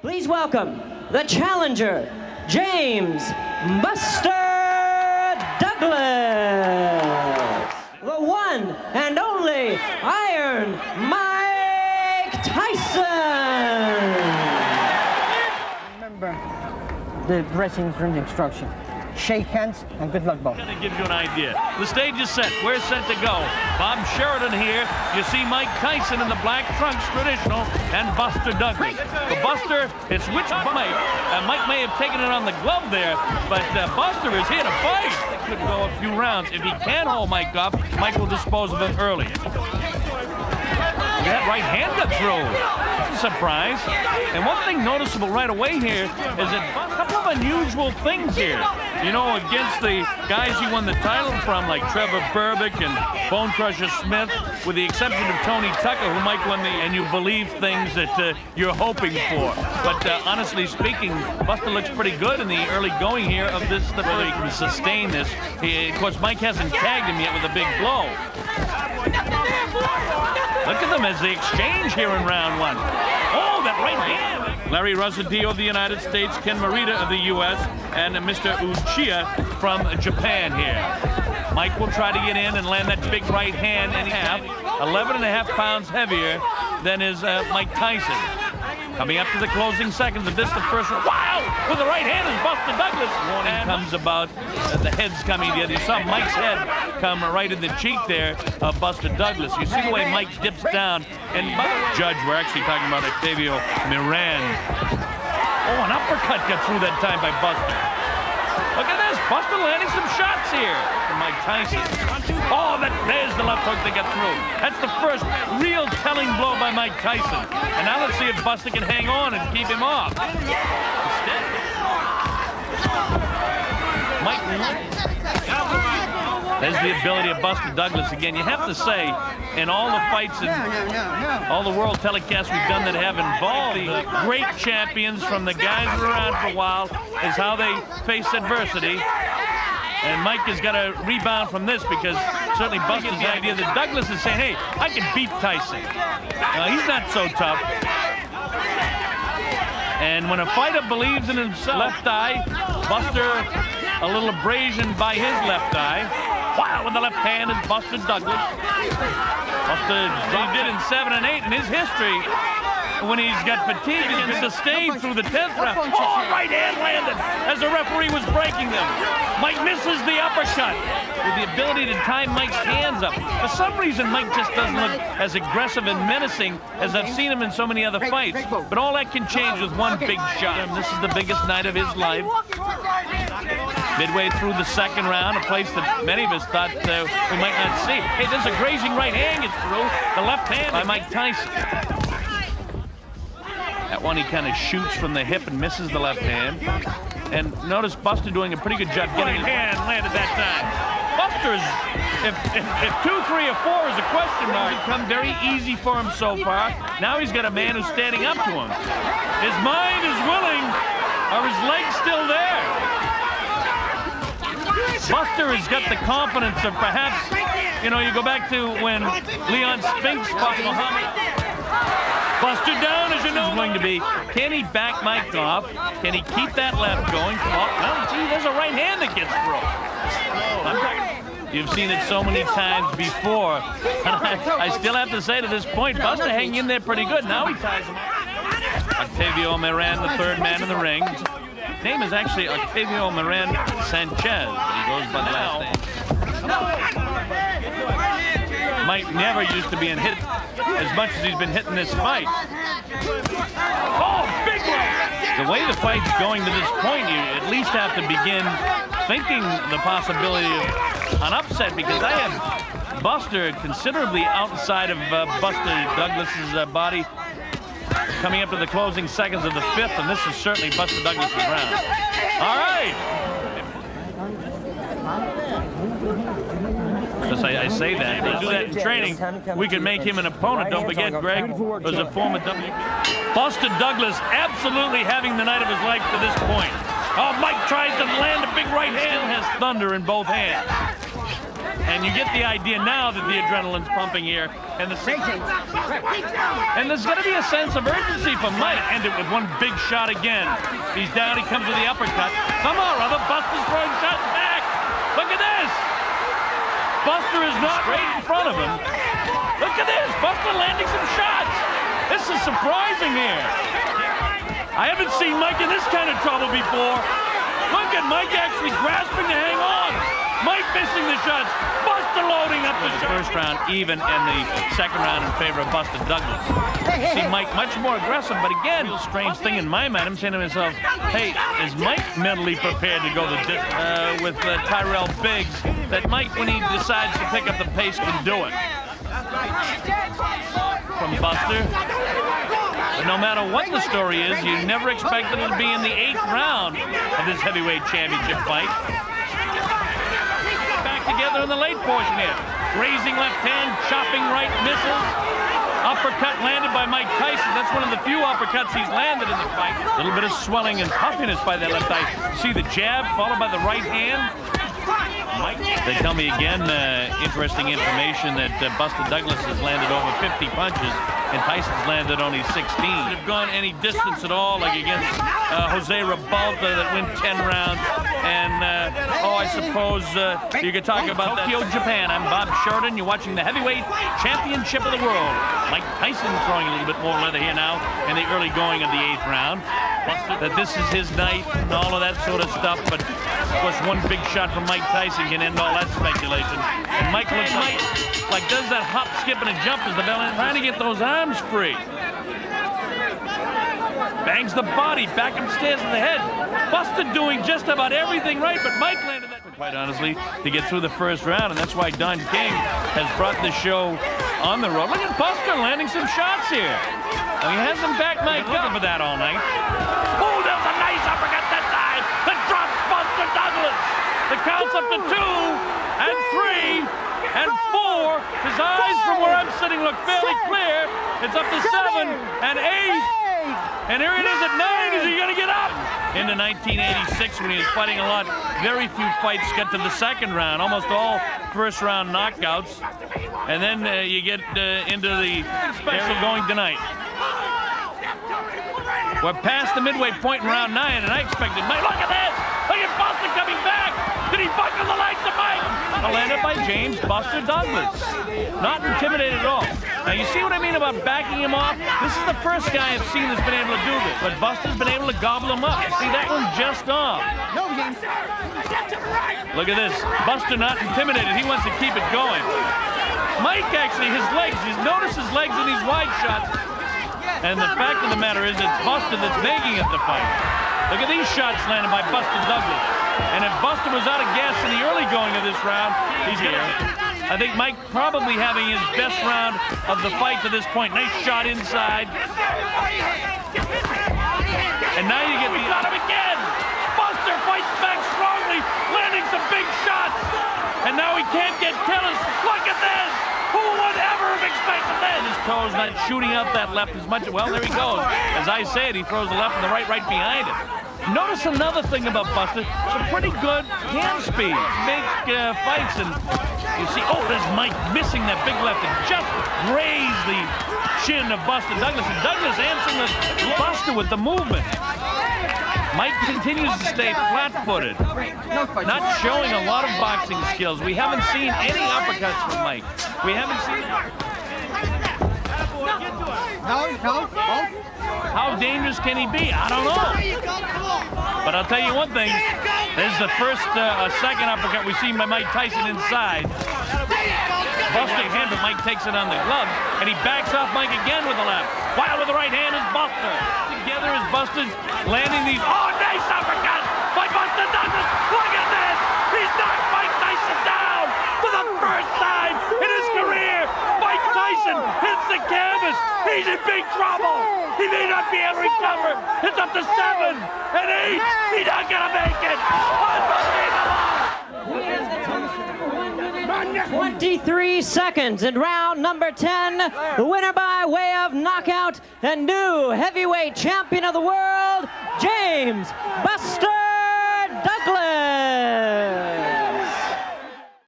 Please welcome the challenger, James Buster Douglas, the one and only Iron Mike Tyson. Remember the dressing room instruction. Shake hands and good luck, Bob. I'm going to give you an idea. The stage is set. We're set to go. Bob Sheridan here. You see Mike Tyson in the black trunks, traditional, and Buster Douglas. For Buster, it's which Mike. Mike may have taken it on the glove there, but Buster is here to fight. It could go a few rounds. If he can hold Mike up, Mike will dispose of him early. That right hand got through. That's a surprise. And one thing noticeable right away here is a couple of unusual things here. You know, against the guys he won the title from, like Trevor Berbick and Bone Crusher Smith, with the exception of Tony Tucker, who Mike won the, and you believe things that you're hoping for. But honestly speaking, Buster looks pretty good in the early going here of this, whether he can sustain this. Of course, Mike hasn't tagged him yet with a big blow. Look at them as they exchange here in round one. Oh, that right hand. Larry Rosadio of the United States, Ken Morita of the U.S., and Mr. Uchiha from Japan here. Mike will try to get in and land that big right hand and half, 11.5 pounds heavier than is Mike Tyson. Coming up to the closing seconds of this, the first one. Wow! With the right hand is Buster Douglas. Warning comes about the head's coming together. You saw Mike's head come right in the cheek there of Buster Douglas. You see the way Mike dips down. And by the way, Judge, we're actually talking about Octavio Miran. Oh, an uppercut got through that time by Buster. Look at this. Buster landing some shots here from Mike Tyson. Oh, there's the left hook that got through. That's the first real telling blow by Mike Tyson. And now let's see if Buster can hang on and keep him off. Mike, there's the ability of Buster Douglas again. You have to say, in all the fights and all the world telecasts we've done that have involved the great champions from the guys that are around for a while, is how they face adversity. And Mike has got to rebound from this, because certainly Buster's idea that Douglas is saying, hey, I can beat Tyson. He's not so tough. And when a fighter believes in himself, left eye, Buster a little abrasion by his left eye. Wow, with the left hand is Buster Douglas. Buster, he did in 7 and 8 in his history. When he's got fatigue, he can sustain through the 10th round. Oh, right hand landed as the referee was breaking them. Mike misses the uppercut with the ability to tie Mike's hands up. For some reason, Mike just doesn't look as aggressive and menacing as I've seen him in so many other fights. But all that can change with one big shot. And this is the biggest night of his life. Midway through the second round, a place that many of us thought we might not see. Hey, there's a grazing right hand gets through. The left hand by Mike Tyson. That one he kind of shoots from the hip and misses the left hand. And notice Buster doing a pretty good job getting his hand landed that time. Buster's, if 2, 3, or 4 is a question mark, it's become very easy for him so far. Now he's got a man who's standing up to him. His mind is willing. Are his legs still there? Buster has got the confidence of perhaps, you know, you go back to when Leon Spinks fought Muhammad. Buster down, as you know, is going to be, can he back Mike off? Can he keep that left going? Oh, well, gee, there's a right hand that gets through. You've seen it so many times before. I still have to say to this point, Buster hanging in there pretty good. Now he ties him up. Octavio Miran, the third man in the ring. His name is actually Octavio Miran Sanchez, but he goes by the last name. Mike never used to be in hit as much as he's been hitting this fight. Oh, big one! The way the fight's going to this point, you at least have to begin thinking the possibility of an upset, because I have Buster considerably outside of Buster Douglas's body coming up to the closing seconds of the 5th, and this is certainly Buster Douglas's round. All right. Because I say that. They do that in training. We could make him an opponent. Don't forget, Greg was a former Buster Douglas absolutely having the night of his life to this point. Oh, Mike tries to land a big right hand. Still has thunder in both hands. And you get the idea now that the adrenaline's pumping here. And there's going to be a sense of urgency for Mike. End it with one big shot again. He's down, he comes with the uppercut. Somehow or other, Buster's throwing shots back. Look at this. Buster is not right in front of him. Look at this. Buster landing some shots. This is surprising here. I haven't seen Mike in this kind of trouble before. Look at Mike actually grasping to hang on. Mike missing the shots. Buster loading up the first round, even, and the second round in favor of Buster Douglas. See Mike much more aggressive, but again, a strange thing in my mind. I'm saying to myself, hey, is Mike mentally prepared to go the distance with Tyrell Biggs? That Mike, when he decides to pick up the pace, can do it. From Buster. But no matter what the story is, you never expected it to be in the 8th round of this heavyweight championship fight. Back together in the late portion here. Raising left hand, chopping right, misses. Uppercut landed by Mike Tyson. That's one of the few uppercuts he's landed in the fight. A little bit of swelling and puffiness by that left eye. See the jab followed by the right hand. Mike. They tell me again, interesting information that Buster Douglas has landed over 50 punches and Tyson's landed only 16. They've gone any distance at all, like against Jose Ribalta that went 10 rounds. And, I suppose you could talk about Tokyo, Japan. I'm Bob Sheridan. You're watching the heavyweight championship of the world. Mike Tyson throwing a little bit more leather here now in the early going of the 8th round. That this is his night and all of that sort of stuff, but of course one big shot from Mike Tyson can end all that speculation. And Mike looks like does that hop, skip, and a jump as the villain trying to get those arms free. Bangs the body back upstairs in the head. Buster doing just about everything right, but Mike landed that, quite honestly, to get through the first round, and that's why Don King has brought the show on the road. Look at Buster landing some shots here. He hasn't backed Mike up for that all night. Oh, that's a nice uppercut that time. That drops Buster Douglas. The count's up to 2 and 3 and 4. His eyes from where I'm sitting look fairly clear. It's up to 7 and 8. And here it is at 9. Is he going to get up? Into 1986 when he was fighting a lot. Very few fights get to the second round. Almost all first round knockouts. And then you get into the special going tonight. We're past the midway point in round 9, and I expected Mike. Look at this! Look at Buster coming back! Did he buckle the lights of Mike? Landed by James Buster Douglas. Not intimidated at all. Now, you see what I mean about backing him off? This is the first guy I've seen that's been able to do this. But Buster's been able to gobble him up. See that one just off. No, James. Look at this. Buster not intimidated. He wants to keep it going. Mike, actually, his legs. He's noticed his legs in these wide shots. And the fact of the matter is, it's Buster that's making it the fight. Look at these shots landed by Buster Douglas. And if Buster was out of gas in the early going of this round, he's here. I think Mike probably having his best round of the fight to this point. Nice shot inside. And now you get the shot him again. Buster fights back strongly, landing some big shots. And now he can't get killers. Look at this. Who would ever have expected this? His toes not shooting out that left as much. Well, there he goes. As I said, he throws the left and the right behind him. Notice another thing about Buster, some pretty good hand speed, big fights, and you see, oh, there's Mike missing that big left and just grazed the chin of Buster Douglas, and Douglas answering the Buster with the movement. Mike continues to stay flat-footed, not showing a lot of boxing skills. We haven't seen any uppercuts from Mike. We haven't seen... No. How dangerous can he be? I don't know. But I'll tell you one thing. There's the first, second uppercut we see by Mike Tyson inside. Busting hand, but Mike takes it on the glove, and he backs off Mike again with the left. While with the right hand is Buster. Together is Buster landing these. Oh, nice uppercut by Buster Douglas. Look at this. He's knocked Mike Tyson down for the first time in his career. Mike Tyson hits the canvas. He's in big trouble. He may not be able to recover. It's up to 7 and 8. He's not gonna make it. Unbelievable. 23 seconds in round number 10. The winner by way of knockout and new heavyweight champion of the world, James Buster Douglas.